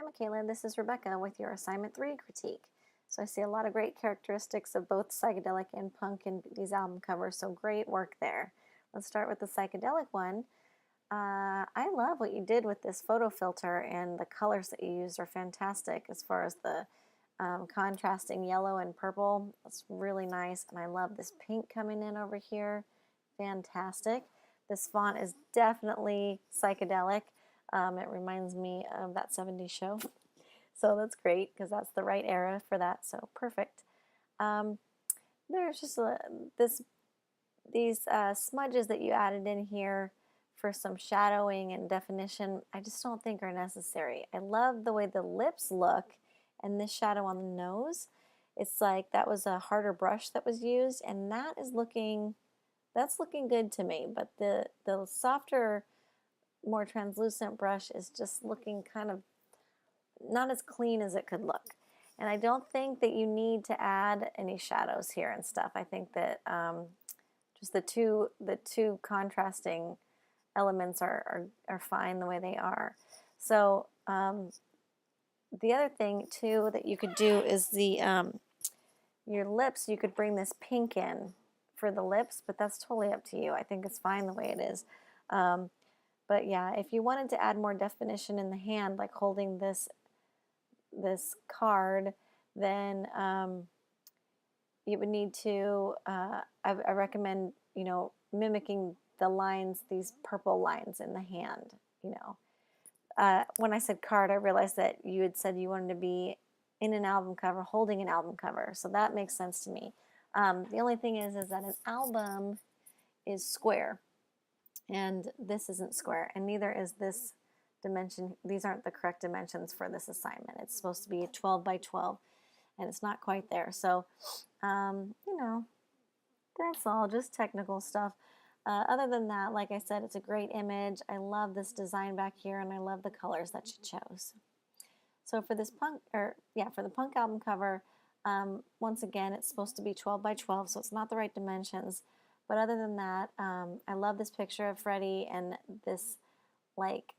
Mikayla, and this is Rebecca with your Assignment 3 critique. So I see a lot of great characteristics of both psychedelic and punk in these album covers, so great work there. Let's start with the psychedelic one. I love what you did with this photo filter, and the colors that you used are fantastic as far as the contrasting yellow and purple. It's really nice, and I love this pink coming in over here. Fantastic. This font is definitely psychedelic. It reminds me of that 70s show. So that's great because that's the right era for that. So perfect. There's just these smudges that you added in here for some shadowing and definition. I just don't think are necessary. I love the way the lips look and this shadow on the nose. It's like that was a harder brush that was used, and that's looking good to me. But the softer, more translucent brush is just looking kind of not as clean as it could look. And I don't think that you need to add any shadows here and stuff. I think that just the two contrasting elements are fine the way they are. So the other thing too that you could do is the your lips. You could bring this pink in for the lips, but that's totally up to you. I think it's fine the way it is. But yeah, if you wanted to add more definition in the hand, like holding this card, then you would need to. I recommend mimicking the lines, these purple lines in the hand. When I said card, I realized that you had said you wanted to be in an album cover, holding an album cover, so that makes sense to me. The only thing is that an album is square, and this isn't square, and neither is this dimension. These aren't the correct dimensions for this assignment. It's supposed to be a 12 by 12, and it's not quite there. So, that's all, just technical stuff. Other than that, like I said, it's a great image. I love this design back here, and I love the colors that you chose. So for this for the punk album cover, once again, it's supposed to be 12 by 12, so it's not the right dimensions. But other than that, I love this picture of Freddie and this like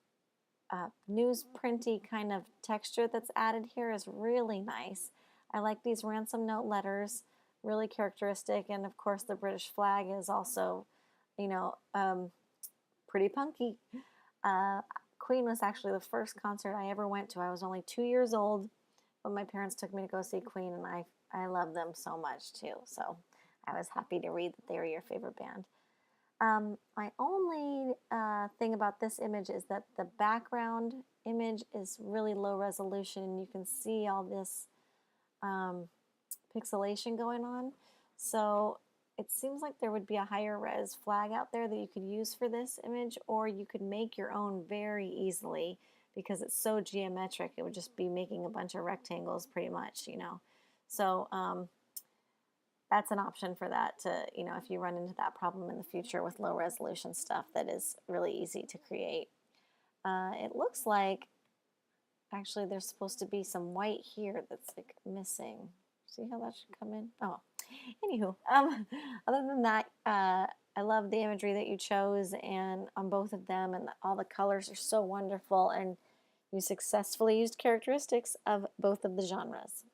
newsprinty kind of texture that's added here is really nice. I like these ransom note letters, really characteristic, and of course the British flag is also, pretty punky. Queen was actually the first concert I ever went to. I was only 2 years old, but my parents took me to go see Queen, and I love them so much too. So I was happy to read that they were your favorite band. My only thing about this image is that the background image is really low resolution, and you can see all this pixelation going on. So it seems like there would be a higher res flag out there that you could use for this image, or you could make your own very easily because it's so geometric. It would just be making a bunch of rectangles pretty much, So that's an option for that to, if you run into that problem in the future with low resolution stuff, that is really easy to create. It looks like actually there's supposed to be some white here that's like missing. See how that should come in? Oh, anywho, other than that, I love the imagery that you chose and on both of them, and all the colors are so wonderful, and you successfully used characteristics of both of the genres.